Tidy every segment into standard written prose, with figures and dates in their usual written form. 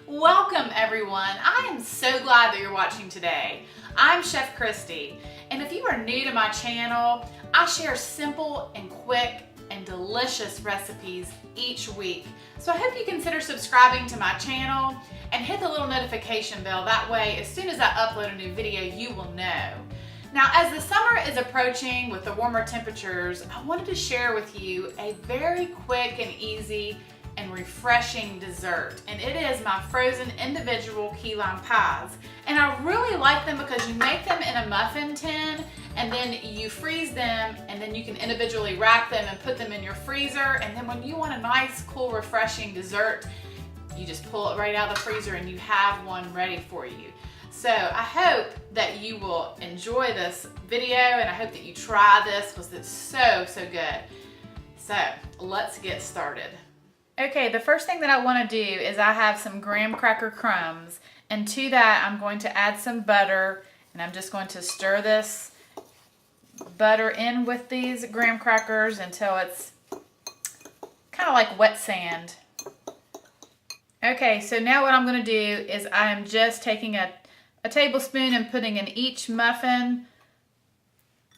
Welcome everyone. I am so glad that you're watching today. I'm Chef Christy, and if you are new to my channel, I share simple and quick and delicious recipes each week. So I hope you consider subscribing to my channel and hit the little notification bell. That way, as soon as I upload a new video, you will know. Now, as the summer is approaching with the warmer temperatures, I wanted to share with you a very quick and easy and refreshing dessert, and it is my frozen individual key lime pies. And I really like them because you make them in a muffin tin and then you freeze them, and then you can individually wrap them and put them in your freezer, and then when you want a nice cool refreshing dessert, you just pull it right out of the freezer and you have one ready for you. So I hope that you will enjoy this video, and I hope that you try this because it's so good. So let's get started. Okay, the first thing that I want to do is I have some graham cracker crumbs, and to that I'm going to add some butter, and I'm just going to stir this butter in with these graham crackers until it's kind of like wet sand. Okay, so now what I'm going to do is I am just taking a tablespoon and putting in each muffin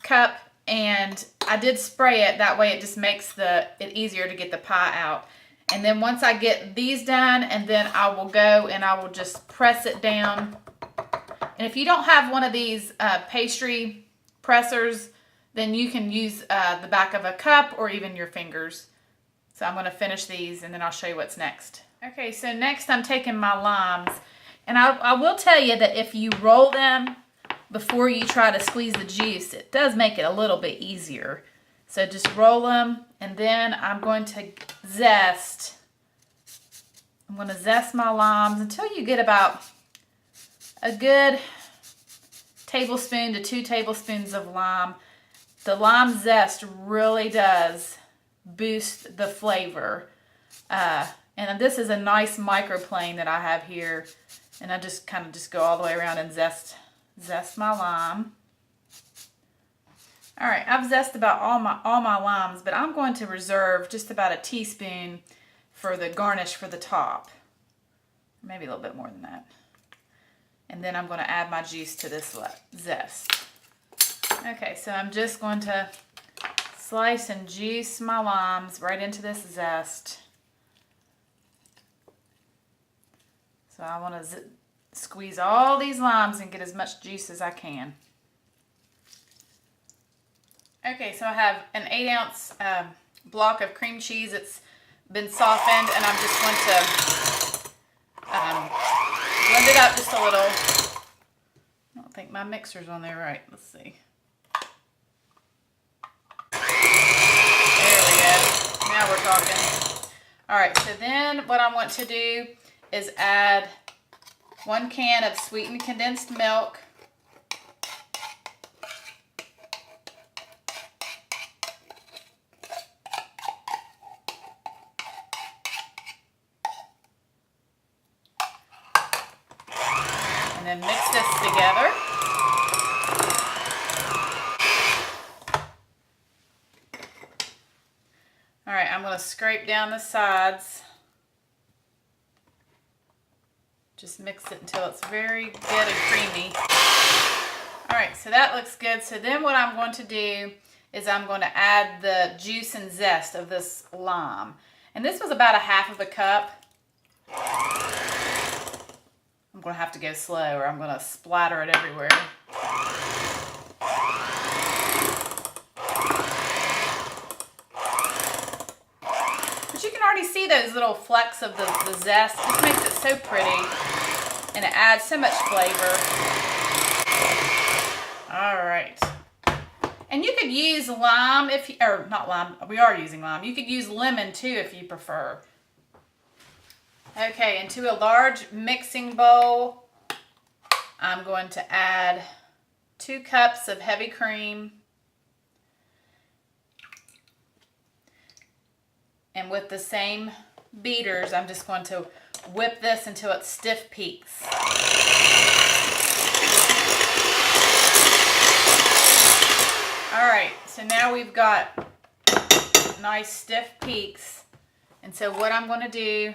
cup, and I did spray it, that way it just makes it easier to get the pie out. And then once I get these done, and then I will go and I will just press it down. And if you don't have one of these pastry pressers, then you can use the back of a cup or even your fingers. So I'm going to finish these and then I'll show you what's next. Okay, so next I'm taking my limes. And I will tell you that if you roll them before you try to squeeze the juice, it does make it a little bit easier. So just roll them, and then I'm going to zest. I'm going to zest my limes until you get about a good tablespoon to 2 tablespoons of lime. The lime zest really does boost the flavor. And this is a nice microplane that I have here. And I just kind of go all the way around and zest my lime. All right, I've zested about all my limes, but I'm going to reserve just about a teaspoon for the garnish for the top. Maybe a little bit more than that. And then I'm going to add my juice to this zest. Okay, so I'm just going to slice and juice my limes right into this zest. So I want to squeeze all these limes and get as much juice as I can. Okay, so I have an 8-ounce block of cream cheese. It's been softened, and I'm just going to blend it up just a little. I don't think my mixer's on there right. Let's see. There we go. Now we're talking. All right, so then what I want to do is add 1 can of sweetened condensed milk. And then mix this together. All right, I'm going to scrape down the sides. Just mix it until it's very good and creamy. All right, so that looks good. So then what I'm going to do is I'm going to add the juice and zest of this lime. And this was about 1/2 of a cup. I'm going to have to go slow or I'm going to splatter it everywhere. But you can already see those little flecks of the zest. It just makes it so pretty, and it adds so much flavor. All right. And you could use lime or not lime, we are using lime. You could use lemon too if you prefer. Okay, into a large mixing bowl, I'm going to add 2 cups of heavy cream. And with the same beaters, I'm just going to whip this until it's stiff peaks. All right, so now we've got nice stiff peaks. And so what I'm going to do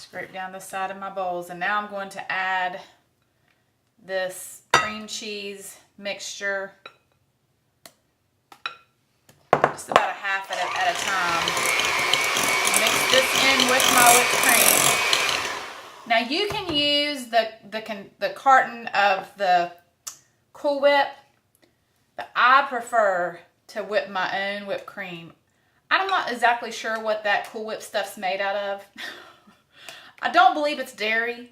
Scrape down the side of my bowls. And now I'm going to add this cream cheese mixture. Just about a half at a time. Mix this in with my whipped cream. Now you can use the carton of the Cool Whip, but I prefer to whip my own whipped cream. I'm not exactly sure what that Cool Whip stuff's made out of. I don't believe it's dairy.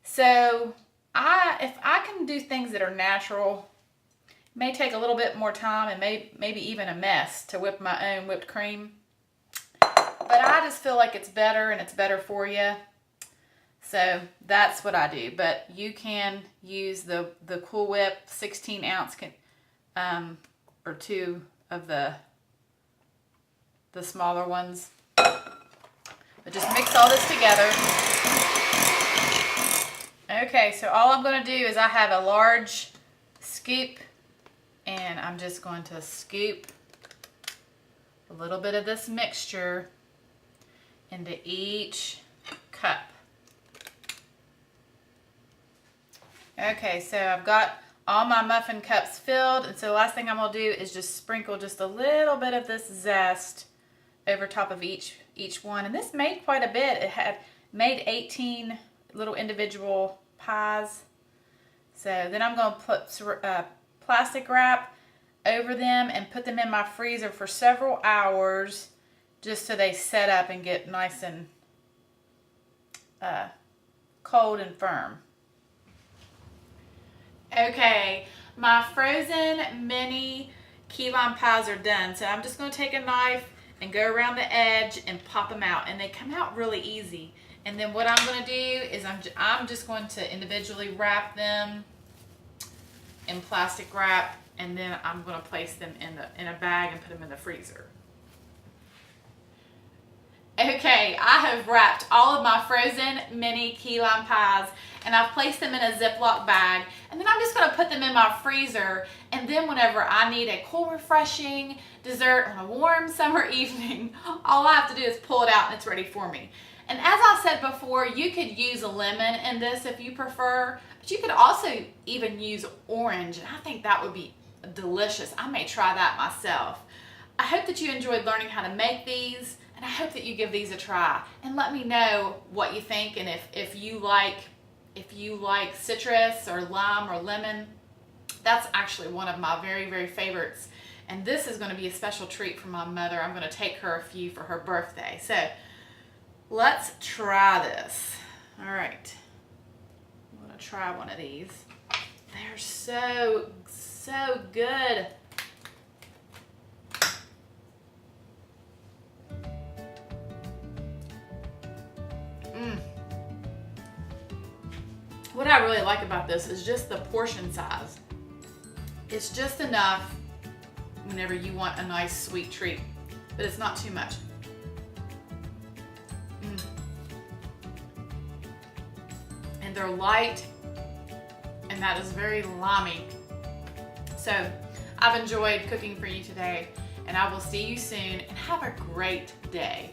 So if I can do things that are natural, it may take a little bit more time and maybe even a mess to whip my own whipped cream. But I just feel like it's better and it's better for you. So that's what I do. But you can use the Cool Whip 16 ounce or 2 of the smaller ones. But just mix all this together. Okay, so all I'm going to do is I have a large scoop, and I'm just going to scoop a little bit of this mixture into each cup. Okay, so I've got all my muffin cups filled, and so the last thing I'm going to do is just sprinkle just a little bit of this Zest over top of each one. And this made quite a bit. It had made 18 little individual pies. So then I'm going to put plastic wrap over them and put them in my freezer for several hours just so they set up and get nice and cold and firm. Okay, my frozen mini key lime pies are done. So I'm just going to take a knife and go around the edge and pop them out, and they come out really easy. And then what I'm going to do is I'm just going to individually wrap them in plastic wrap, and then I'm going to place them in a bag and put them in the freezer. Okay, I have wrapped all of my frozen mini key lime pies, and I've placed them in a Ziploc bag, and then I'm just going to put them in my freezer, and then whenever I need a cool, refreshing dessert on a warm summer evening, all I have to do is pull it out and it's ready for me. And as I said before, you could use a lemon in this if you prefer, but you could also even use orange, and I think that would be delicious. I may try that myself. I hope that you enjoyed learning how to make these, and I hope that you give these a try. And let me know what you think, and if you like citrus or lime or lemon. That's actually one of my very, very favorites. And this is going to be a special treat for my mother. I'm going to take her a few for her birthday. So let's try this. All right. I'm going to try one of these. They're so, so good. What I really like about this is just the portion size. It's just enough whenever you want a nice sweet treat, but it's not too much. And they're light, and that is very limey. So I've enjoyed cooking for you today, and I will see you soon, and have a great day.